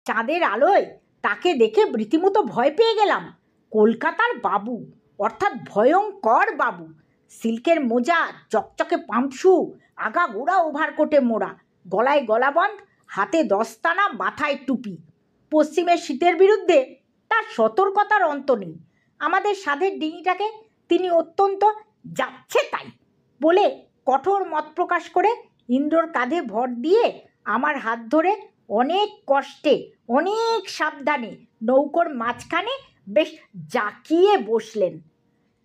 চাঁদের আলোয় তাকে দেখে রীতিমতো ভয় পেয়ে গেলাম। কলকাতার বাবু, অর্থাৎ ভয়ঙ্কর বাবু। সিল্কের মোজা, চকচকে পাম্পশু, আগাগোড়া ওভারকোটে মোড়া, গলায় গলাবন্ধ, হাতে দস্তানা, মাথায় টুপি। পশ্চিমের শীতের বিরুদ্ধে তার সতর্কতার অন্ত নেই। আমাদের সাধের ডিঙিটাকে তিনি অত্যন্ত যাচ্ছে তাই বলে কঠোর মত প্রকাশ করে ইন্দ্রর কাঁধে ভর দিয়ে আমার হাত ধরে অনেক কষ্টে, অনেক সাবধানে নৌকোর মাঝখানে বেশ জাকিয়ে বসলেন।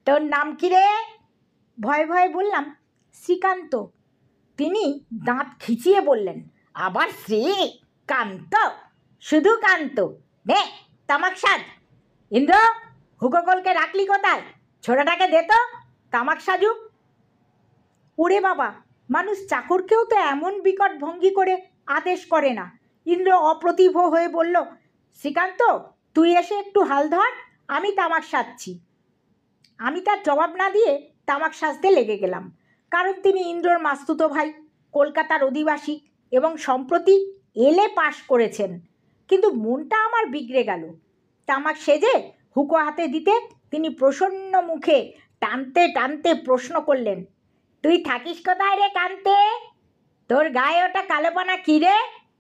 তোর নাম কি রে? ভয়ে ভয়ে বললাম, শ্রীকান্ত। তিনি দাঁত খিচিয়ে বললেন, আবার শ্রীকান্ত? শুধু কান্ত? নে তামাক সাজ। ইন্দ্র, হুকোকলকে রাখলি কোথায়? ছোড়াটাকে দে তো, তামাক সাজুক। ওরে বাবা, মানুষ চাকরকেও তো এমন বিকট ভঙ্গি করে আদেশ করে না। ইন্দ্র অপ্রতিভ হয়ে বলল, শ্রীকান্ত, তুই এসে একটু হাল ধর, আমি তামাক সাজছি। আমি তার জবাব না দিয়ে তামাক সাজতে লেগে গেলাম। কারণ তিনি ইন্দ্রর মাস্তুতো ভাই, কলকাতার অধিবাসী এবং সম্প্রতি এলে পাশ করেছেন। কিন্তু মনটা আমার বিগড়ে গেল। তামাক সেজে হুকো হাতে দিতে তিনি প্রসন্ন মুখে টানতে টানতে প্রশ্ন করলেন, তুই থাকিস কোথায় রে কান্তে? তোর গায়ে ওটা কালোপানা কী রে?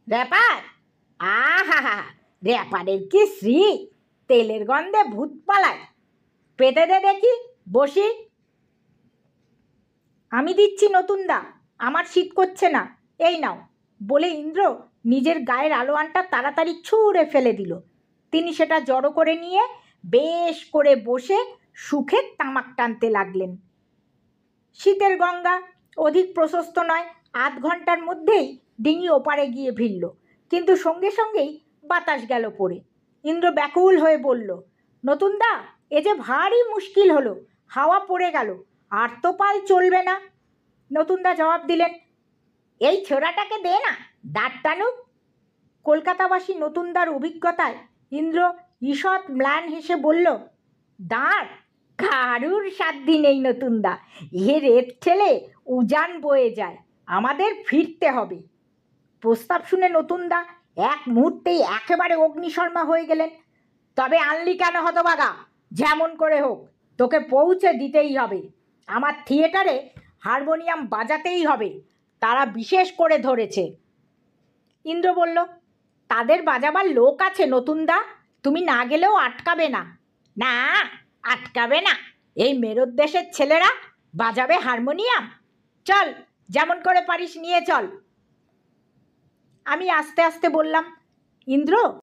র্যাপার? আহা হা, র্যাপারের কি শ্রী! তেলের গন্ধে ভূত পালায়। পেতে দে দেখি, বসি। আমি দিচ্ছি নতুনদা, আমার শীত করছে না, এই নাও বলে ইন্দ্র নিজের গায়ের আলোয়ানটা তাড়াতাড়ি ছুঁড়ে ফেলে দিল। তিনি সেটা জড়ো করে নিয়ে বেশ করে বসে সুখে তামাক টানতে লাগলেন। শীতের গঙ্গা অধিক প্রশস্ত নয়, আধ ঘন্টার মধ্যেই ডিঙি ওপারে গিয়ে ভিড়ল। কিন্তু সঙ্গে সঙ্গেই বাতাস গেল পড়ে। ইন্দ্র ব্যাকুল হয়ে বলল, নতুনদা, এ যে ভারী মুশকিল হলো, হাওয়া পড়ে গেল, আর তো পাল চলবে না। নতুনদা জবাব দিলেন, এই ছোড়াটাকে দে না, দাঁড় টানুক। কলকাতাবাসী নতুনদার অভিজ্ঞতায় ইন্দ্র ঈষৎ ম্লান হেসে বলল, দাঁড় কারুর সাধ্যি নেই নতুনদা, এ রেত ঠেলে উজান বয়ে যায়, আমাদের ফিরতে হবে। প্রস্তাব শুনে নতুনদা এক মুহূর্তেই একেবারে অগ্নিশর্মা হয়ে গেলেন। তবে আনলি কেন হতভাগা? যেমন করে হোক তোকে পৌঁছে দিতেই হবে। আমার থিয়েটারে হারমোনিয়াম বাজাতেই হবে, তারা বিশেষ করে ধরেছে। ইন্দ্র বলল, তাদের বাজাবার লোক আছে নতুনদা, তুমি না গেলেও আটকাবে না। না, আটকাবে না, এই মেরুর দেশের ছেলেরা বাজাবে হারমোনিয়াম। চল, যেমন করে পারিস নিয়ে চল। আমি আস্তে আস্তে বললাম, ইন্দ্র,